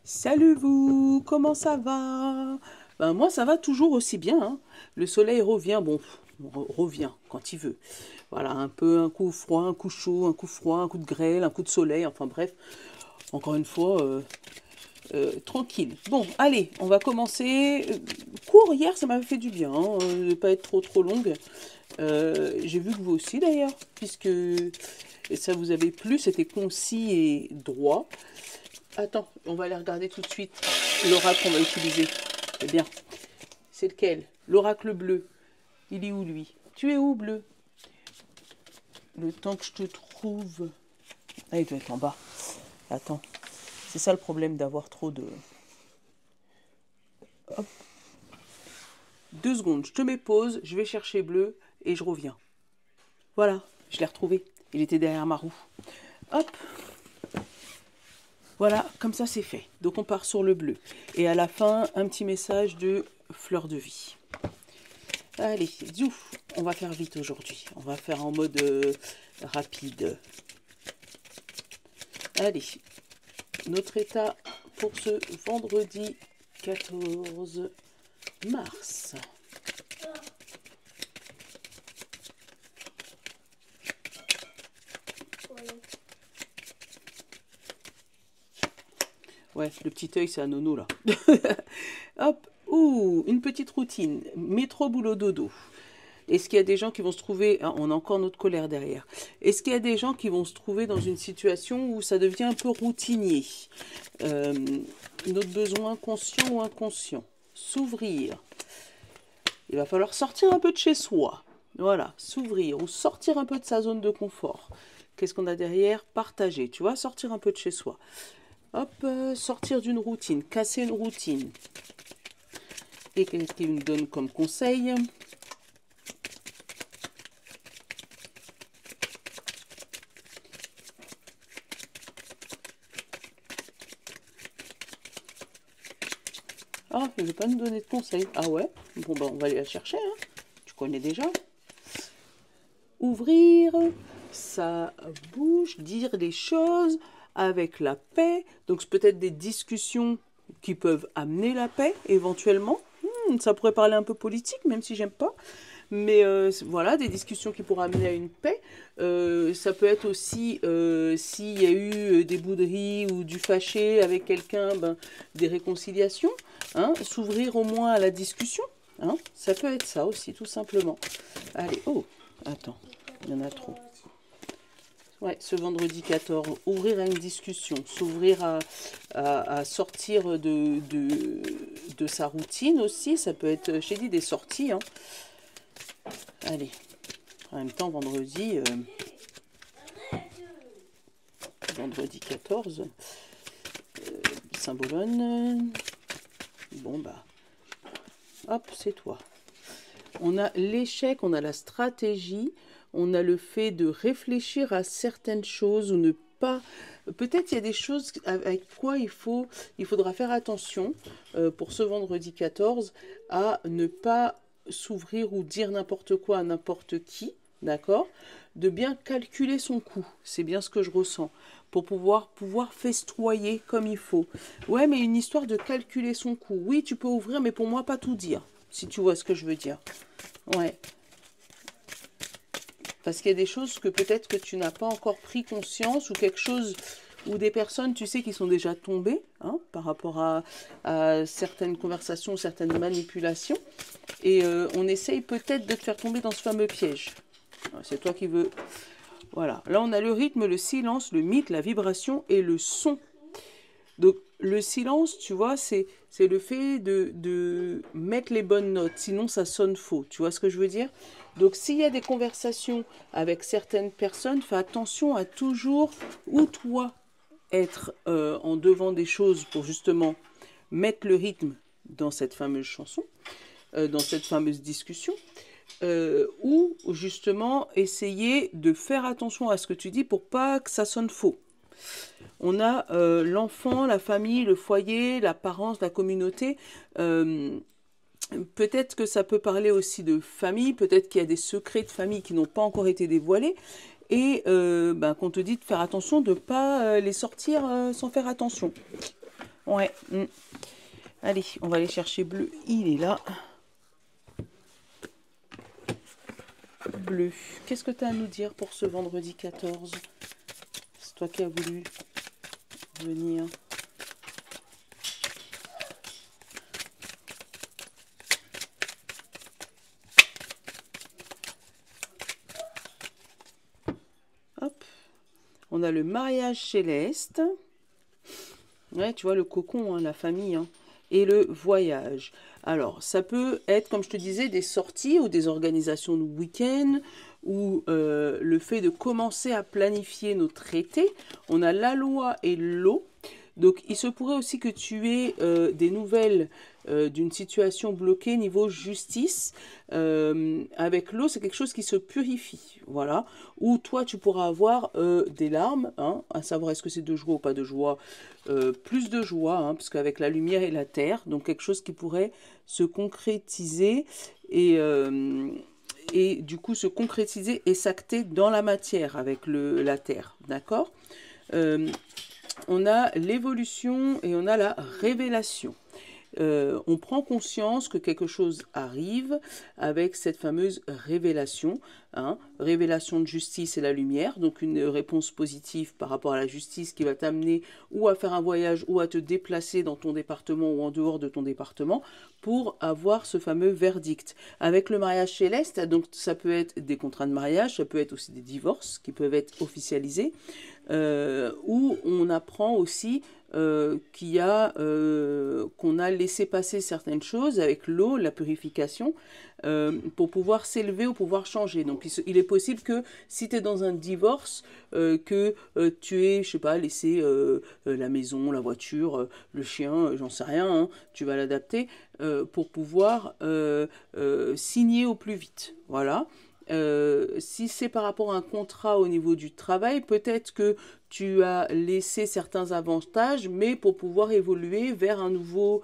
Salut vous, comment ça va? Ben moi ça va toujours aussi bien, hein. Le soleil revient, bon, revient quand il veut. Voilà, un peu un coup froid, un coup chaud, un coup froid, un coup de grêle, un coup de soleil, enfin bref, encore une fois, tranquille. Bon, allez, on va commencer. Court hier, ça m'avait fait du bien, hein, de ne pas être trop longue. J'ai vu que vous aussi d'ailleurs, puisque ça vous avait plu, c'était concis et droit. Attends, on va aller regarder tout de suite l'oracle qu'on va utiliser. Eh bien, c'est lequel? L'oracle bleu. Il est où lui? Tu es où, bleu? Le temps que je te trouve. Ah, il doit être en bas. Attends. C'est ça le problème d'avoir trop de... Hop. 2 secondes, je te mets pause, je vais chercher bleu et je reviens. Voilà, je l'ai retrouvé. Il était derrière ma roue. Hop. Voilà, comme ça c'est fait. Donc on part sur le bleu. Et à la fin, un petit message de fleur de vie. Allez, zouf, on va faire vite aujourd'hui. On va faire en mode rapide. Allez, notre état pour ce vendredi 14 mars. Ouais, le petit œil, c'est un nono là. Hop, ouh, une petite routine. Métro, boulot, dodo. Est-ce qu'il y a des gens qui vont se trouver... Ah, on a encore notre colère derrière. Est-ce qu'il y a des gens qui vont se trouver dans une situation où ça devient un peu routinier? Notre besoin conscient ou inconscient. S'ouvrir. Il va falloir sortir un peu de chez soi. Voilà, s'ouvrir ou sortir un peu de sa zone de confort. Qu'est-ce qu'on a derrière? Partager, tu vois, sortir un peu de chez soi. Hop, sortir d'une routine, casser une routine. Et qu'est-ce qu'il nous donne comme conseil? Ah, il ne veut pas nous donner de conseils. Ah ouais? Bon, ben, on va aller la chercher, hein. Tu connais déjà. Ouvrir sa bouche, dire les choses avec la paix. Donc, c'est peut-être des discussions qui peuvent amener la paix, éventuellement. Ça pourrait parler un peu politique, même si j'aime pas. Mais voilà, des discussions qui pourraient amener à une paix. Ça peut être aussi, s'il y a eu des bouderies ou du fâché avec quelqu'un, ben, des réconciliations. Hein, s'ouvrir au moins à la discussion. Hein, ça peut être ça aussi, tout simplement. Allez, oh, attends, il y en a trop. Ouais, ce vendredi 14, ouvrir à une discussion, s'ouvrir à sortir de sa routine aussi. Ça peut être, j'ai dit, des sorties. Hein. Allez, en même temps, vendredi 14, Saint-Bologne. Bon, bah, hop, c'est toi. On a l'échec, on a la stratégie, on a le fait de réfléchir à certaines choses ou ne pas... Peut-être il y a des choses avec quoi il faudra faire attention pour ce vendredi 14 à ne pas s'ouvrir ou dire n'importe quoi à n'importe qui, d'accord? De bien calculer son coût, c'est bien ce que je ressens, pour pouvoir festoyer comme il faut. Ouais, mais une histoire de calculer son coût. Oui, tu peux ouvrir, mais pour moi, pas tout dire, si tu vois ce que je veux dire. Ouais. Parce qu'il y a des choses que peut-être que tu n'as pas encore pris conscience ou quelque chose ou des personnes, tu sais, qui sont déjà tombées hein, par rapport à certaines conversations, certaines manipulations. Et on essaye peut-être de te faire tomber dans ce fameux piège. C'est toi qui veux... Voilà. Là, on a le rythme, le silence, le mythe, la vibration et le son. Donc, le silence, tu vois, c'est le fait de mettre les bonnes notes. Sinon, ça sonne faux. Tu vois ce que je veux dire? Donc, s'il y a des conversations avec certaines personnes, fais attention à toujours, ou toi, être en devant des choses pour justement mettre le rythme dans cette fameuse chanson, dans cette fameuse discussion, ou justement essayer de faire attention à ce que tu dis pour pas que ça sonne faux. On a l'enfant, la famille, le foyer, l'apparence, la communauté. Peut-être que ça peut parler aussi de famille, peut-être qu'il y a des secrets de famille qui n'ont pas encore été dévoilés et qu'on te dit de faire attention de ne pas les sortir sans faire attention. Ouais. Allez, on va aller chercher bleu. Il est là. Bleu. Qu'est-ce que tu as à nous dire pour ce vendredi 14? C'est toi qui as voulu venir. Hop. On a le mariage céleste. Ouais, tu vois, le cocon, hein, la famille, hein, et le voyage. Alors, ça peut être, comme je te disais, des sorties ou des organisations de week-end, ou le fait de commencer à planifier nos traités. On a la loi et l'eau. Donc, il se pourrait aussi que tu aies des nouvelles d'une situation bloquée niveau justice. Avec l'eau, c'est quelque chose qui se purifie, voilà. Ou toi, tu pourras avoir des larmes, hein, à savoir est-ce que c'est de joie ou pas de joie. Plus de joie, hein, parce qu'avec la lumière et la terre, donc quelque chose qui pourrait se concrétiser et du coup se concrétiser et s'acter dans la matière avec la terre, d'accord. On a l'évolution et on a la révélation. On prend conscience que quelque chose arrive avec cette fameuse révélation, hein, révélation de justice et la lumière, donc une réponse positive par rapport à la justice qui va t'amener ou à faire un voyage ou à te déplacer dans ton département ou en dehors de ton département pour avoir ce fameux verdict. Avec le mariage céleste, donc ça peut être des contrats de mariage, ça peut être aussi des divorces qui peuvent être officialisés, où on apprend aussi qu'on a laissé passer certaines choses avec l'eau, la purification, pour pouvoir s'élever ou pouvoir changer. Donc il est possible que si tu es dans un divorce, que tu aies, je sais pas, laissé la maison, la voiture, le chien, j'en sais rien, hein, tu vas l'adapter pour pouvoir signer au plus vite. Voilà. Si c'est par rapport à un contrat au niveau du travail, peut-être que tu as laissé certains avantages, mais pour pouvoir évoluer vers enfin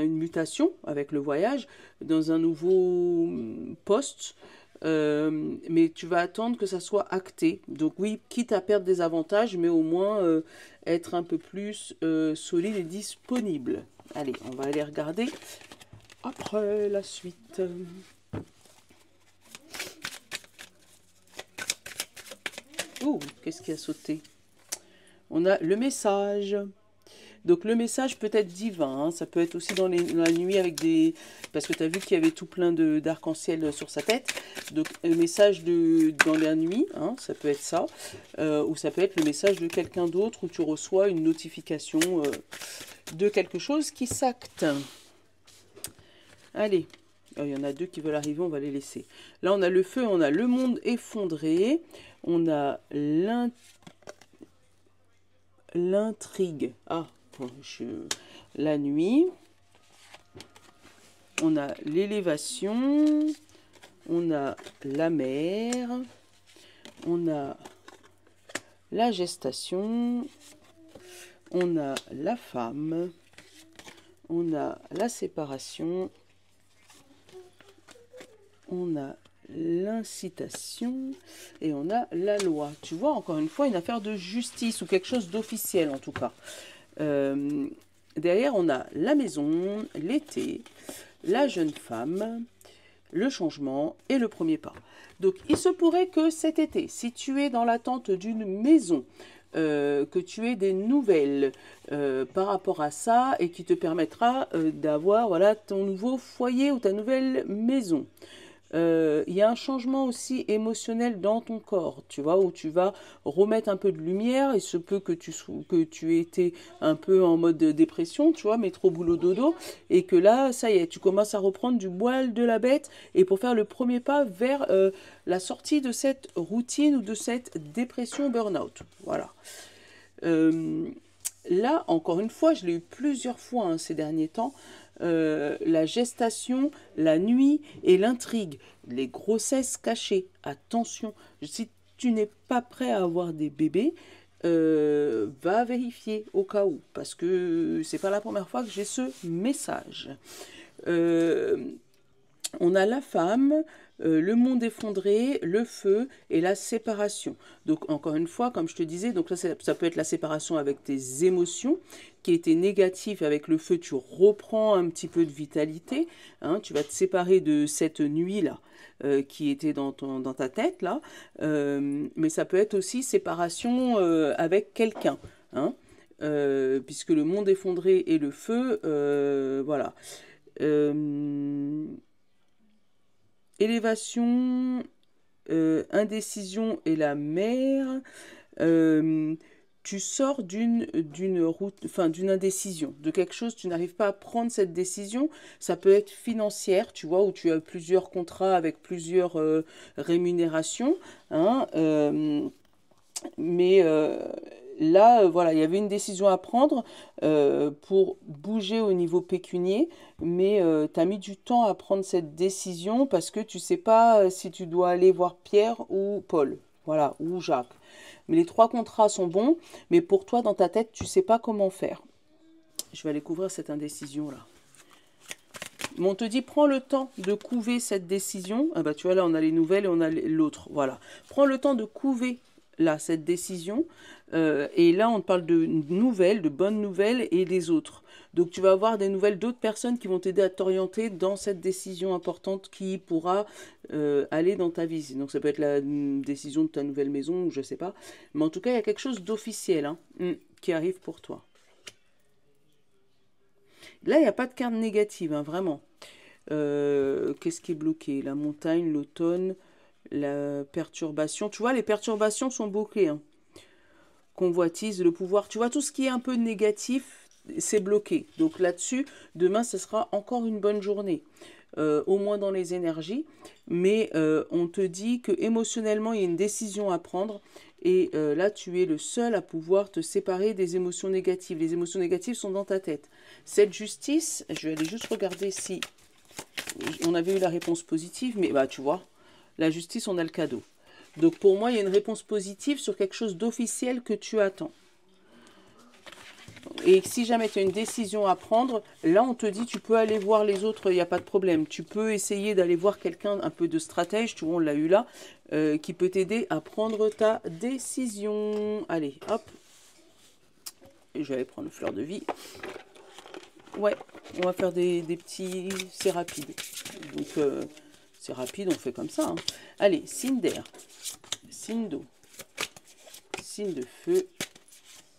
une mutation avec le voyage, dans un nouveau poste, mais tu vas attendre que ça soit acté. Donc oui, quitte à perdre des avantages, mais au moins être un peu plus solide et disponible. Allez, on va aller regarder après la suite. Oh, qu'est-ce qui a sauté? On a le message. Donc le message peut être divin, hein. Ça peut être aussi dans la nuit avec des... Parce que tu as vu qu'il y avait tout plein d'arc-en-ciel sur sa tête. Donc le message dans la nuit, hein, ça peut être ça. Ou ça peut être le message de quelqu'un d'autre où tu reçois une notification de quelque chose qui s'acte. Allez, il y en a deux qui veulent arriver, on va les laisser. Là on a le feu, on a le monde effondré. On a l'intrigue. Ah, la nuit. On a l'élévation. On a la mer. On a la gestation. On a la femme. On a la séparation. On a l'incitation et on a la loi. Tu vois, encore une fois, une affaire de justice ou quelque chose d'officiel en tout cas. Derrière, on a la maison, l'été, la jeune femme, le changement et le premier pas. Donc, il se pourrait que cet été, si tu es dans l'attente d'une maison, que tu aies des nouvelles par rapport à ça et qui te permettra d'avoir voilà, ton nouveau foyer ou ta nouvelle maison. Il y a un changement aussi émotionnel dans ton corps, tu vois, où tu vas remettre un peu de lumière. Il se peut que tu aies été un peu en mode de dépression, tu vois, mais trop boulot dodo, et que là, ça y est, tu commences à reprendre du poil de la bête, et pour faire le premier pas vers la sortie de cette routine ou de cette dépression burn-out. Voilà. Là, encore une fois, je l'ai eu plusieurs fois hein, ces derniers temps, la gestation, la nuit et l'intrigue, les grossesses cachées. Attention, si tu n'es pas prêt à avoir des bébés, va vérifier au cas où, parce que c'est pas la première fois que j'ai ce message. On a la femme, le monde effondré, le feu et la séparation. Donc encore une fois, comme je te disais, donc là, ça peut être la séparation avec tes émotions qui étaient négatives. Avec le feu, tu reprends un petit peu de vitalité. Hein, tu vas te séparer de cette nuit-là qui était dans ta tête, là. Mais ça peut être aussi séparation avec quelqu'un. Hein, puisque le monde effondré et le feu, voilà. Élévation, indécision et la mer. Tu sors d'une route, enfin d'une indécision, de quelque chose, tu n'arrives pas à prendre cette décision. Ça peut être financière, tu vois, où tu as plusieurs contrats avec plusieurs rémunérations. Hein, mais là, voilà, il y avait une décision à prendre pour bouger au niveau pécunier, mais tu as mis du temps à prendre cette décision parce que tu sais pas si tu dois aller voir Pierre ou Paul, voilà, ou Jacques. Mais les trois contrats sont bons, mais pour toi, dans ta tête, tu sais pas comment faire. Je vais aller couvrir cette indécision-là. Mais on te dit, prends le temps de couver cette décision. Ah bah, tu vois, là, on a les nouvelles et on a l'autre. Voilà. Prends le temps de couver là, cette décision. Et là, on te parle de nouvelles, de bonnes nouvelles et des autres. Donc, tu vas avoir des nouvelles d'autres personnes qui vont t'aider à t'orienter dans cette décision importante qui pourra aller dans ta vie. Donc, ça peut être la décision de ta nouvelle maison ou je sais pas. Mais en tout cas, il y a quelque chose d'officiel hein, qui arrive pour toi. Là, il n'y a pas de carte négative, hein, vraiment. Qu'est-ce qui est bloqué? La montagne, l'automne, la perturbation. Tu vois, les perturbations sont bloquées. Hein. Convoitise, le pouvoir. Tu vois, tout ce qui est un peu négatif, c'est bloqué. Donc là-dessus, demain, ce sera encore une bonne journée. Au moins dans les énergies. Mais on te dit que émotionnellement, il y a une décision à prendre. Et là, tu es le seul à pouvoir te séparer des émotions négatives. Les émotions négatives sont dans ta tête. Cette justice, je vais aller juste regarder si on avait eu la réponse positive. Mais bah, tu vois, la justice, on a le cadeau. Donc pour moi, il y a une réponse positive sur quelque chose d'officiel que tu attends. Et si jamais tu as une décision à prendre, là on te dit tu peux aller voir les autres, il n'y a pas de problème. Tu peux essayer d'aller voir quelqu'un un peu de stratège, tu vois, on l'a eu là, qui peut t'aider à prendre ta décision. Allez, hop. Et je vais aller prendre le fleur de vie. Ouais, on va faire des petits... C'est rapide. Donc c'est rapide, on fait comme ça. Hein. Allez, signe d'air, signe d'eau, signe de feu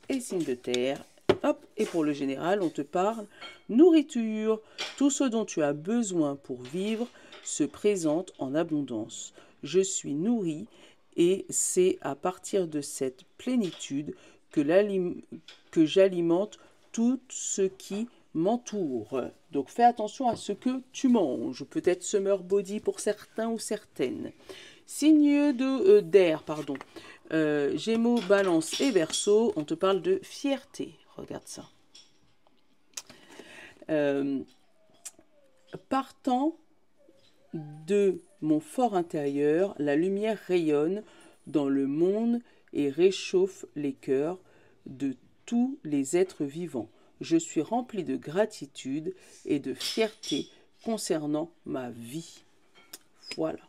et signe de terre. Hop, et pour le général, on te parle nourriture. Tout ce dont tu as besoin pour vivre se présente en abondance. Je suis nourri et c'est à partir de cette plénitude que j'alimente tout ce qui m'entoure. Donc fais attention à ce que tu manges. Peut-être summer body pour certains ou certaines. Signe d'air, pardon. Gémeaux, Balance et Verseau, on te parle de fierté. Regarde ça. Partant de mon fort intérieur, la lumière rayonne dans le monde et réchauffe les cœurs de tous les êtres vivants. Je suis rempli de gratitude et de fierté concernant ma vie. Voilà.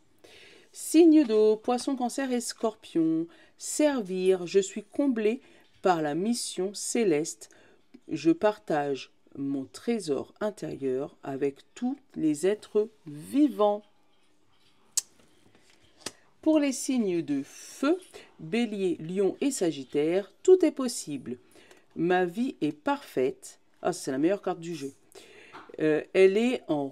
Signe d'eau, Poisson, Cancer et Scorpion. Servir, je suis comblé par la mission céleste. Je partage mon trésor intérieur avec tous les êtres vivants. Pour les signes de feu, Bélier, Lion et Sagittaire, tout est possible. Ma vie est parfaite. Ah, c'est la meilleure carte du jeu. Elle est en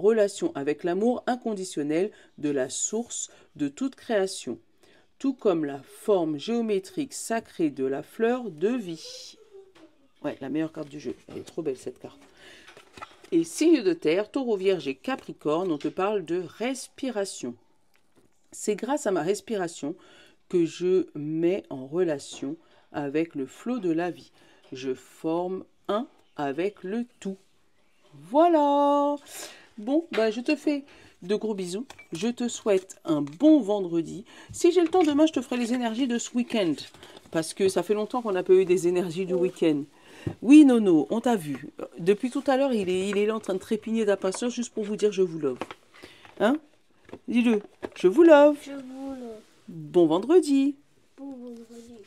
relation avec l'amour inconditionnel de la source de toute création, tout comme la forme géométrique sacrée de la fleur de vie. Ouais, la meilleure carte du jeu. Elle est trop belle cette carte. Et signe de terre, Taureau, Vierge et Capricorne, on te parle de respiration. C'est grâce à ma respiration que je mets en relation avec le flot de la vie. Je forme un avec le tout. Voilà. Bon, bah, je te fais de gros bisous. Je te souhaite un bon vendredi. Si j'ai le temps, demain, je te ferai les énergies de ce week-end. Parce que ça fait longtemps qu'on n'a pas eu des énergies du week-end. Oui, Nono, on t'a vu. Depuis tout à l'heure, il est là en train de trépigner d'impatience juste pour vous dire je vous love. Hein? Dis-le. Je vous love. Je vous le Bon vendredi. bon vendredi.